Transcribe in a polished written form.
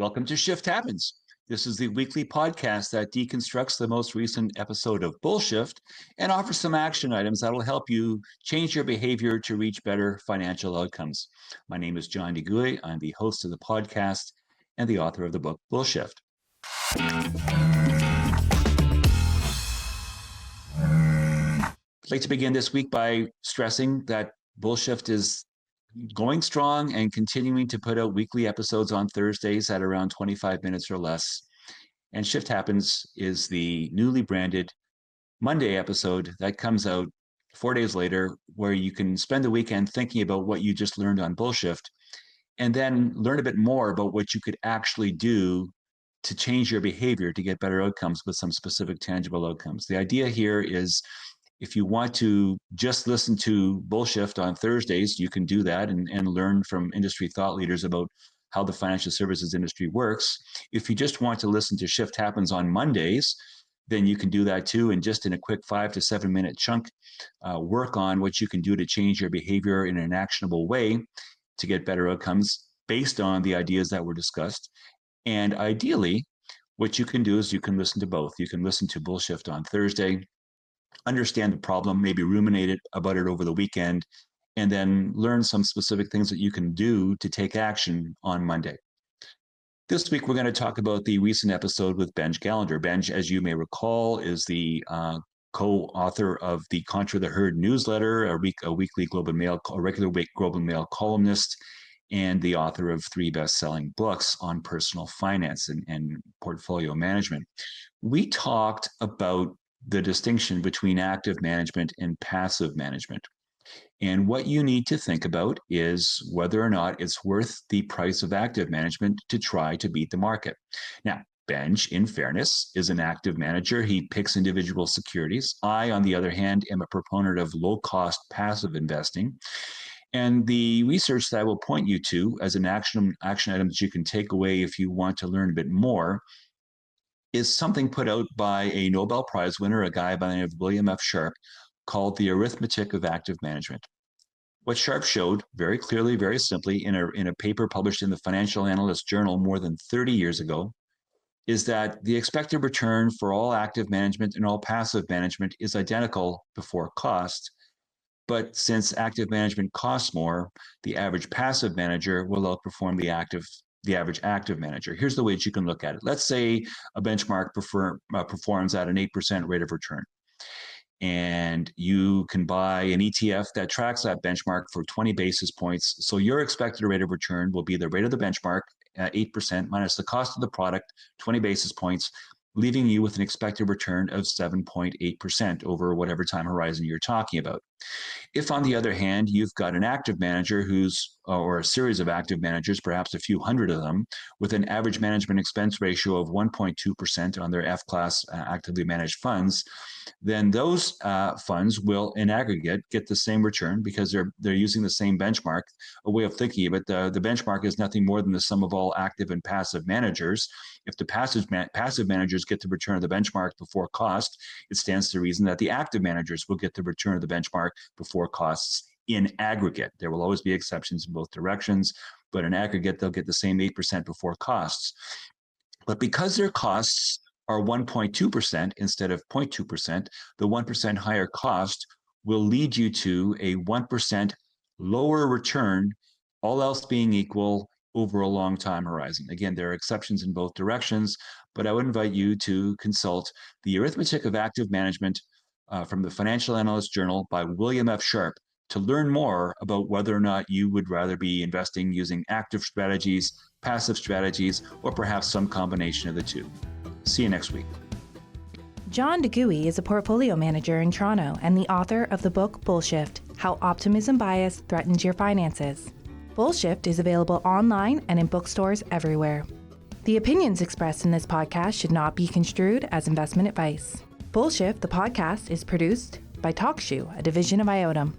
Welcome to Shift Happens. This is the weekly podcast that deconstructs the most recent episode of Bullshift and offers some action items that will help you change your behavior to reach better financial outcomes. My name is John DeGuy. I'm the host of the podcast and the author of the book Bullshift. I'd like to begin this week by stressing that Bullshift is going strong and continuing to put out weekly episodes on Thursdays at around 25 minutes or less. And Shift Happens is the newly branded Monday episode that comes out 4 days later, where you can spend the weekend thinking about what you just learned on Bullshift and then learn a bit more about what you could actually do to change your behavior to get better outcomes with some specific tangible outcomes. The idea here is, if you want to just listen to Bullshift on Thursdays, you can do that and learn from industry thought leaders about how the financial services industry works. If you just want to listen to Shift Happens on Mondays, then you can do that too. And just in a quick 5 to 7 minute chunk, work on what you can do to change your behavior in an actionable way to get better outcomes based on the ideas that were discussed. And ideally, what you can do is you can listen to both. You can listen to Bullshift on Thursday, understand the problem, maybe ruminate about it over the weekend, and then learn some specific things that you can do to take action on Monday. This week, we're going to talk about the recent episode with Benj Gallander. Benj, as you may recall, is the co-author of the Contra the Herd newsletter, a weekly Globe and Mail, a regular Globe and Mail columnist, and the author of 3 best-selling books on personal finance and portfolio management. We talked about the distinction between active management and passive management. And what you need to think about is whether or not it's worth the price of active management to try to beat the market. Now, Benj, in fairness, is an active manager. He picks individual securities. I, on the other hand, am a proponent of low-cost passive investing. And the research that I will point you to as an action item that you can take away if you want to learn a bit more is something put out by a Nobel Prize winner, a guy by the name of William F. Sharpe, called The Arithmetic of Active Management. What Sharpe showed very clearly, very simply, in a paper published in the Financial Analyst Journal more than 30 years ago, is that the expected return for all active management and all passive management is identical before cost. But since active management costs more, the average passive manager will outperform the average active manager. Here's the way that you can look at it. Let's say a benchmark performs at an 8% rate of return. And you can buy an ETF that tracks that benchmark for 20 basis points. So your expected rate of return will be the rate of the benchmark at 8% minus the cost of the product, 20 basis points, leaving you with an expected return of 7.8% over whatever time horizon you're talking about. If, on the other hand, you've got an active manager or a series of active managers, perhaps a few hundred of them, with an average management expense ratio of 1.2% on their F-class actively managed funds, then those funds will, in aggregate, get the same return because they're using the same benchmark. A way of thinking of it, the benchmark is nothing more than the sum of all active and passive managers. If the passive managers get the return of the benchmark before cost, it stands to reason that the active managers will get the return of the benchmark before costs in aggregate. There will always be exceptions in both directions, but in aggregate, they'll get the same 8% before costs. But because their costs are 1.2% instead of 0.2%, the 1% higher cost will lead you to a 1% lower return, all else being equal, over a long time horizon. Again, there are exceptions in both directions, but I would invite you to consult The Arithmetic of Active Management from the Financial Analyst Journal by William F. Sharpe to learn more about whether or not you would rather be investing using active strategies, passive strategies, or perhaps some combination of the two. See you next week. John DeGuy is a portfolio manager in Toronto and the author of the book Bullshift: How Optimism Bias Threatens Your Finances. Bullshift is available online and in bookstores everywhere. The opinions expressed in this podcast should not be construed as investment advice. Bullshift, the podcast, is produced by TalkShoe, a division of IOTM.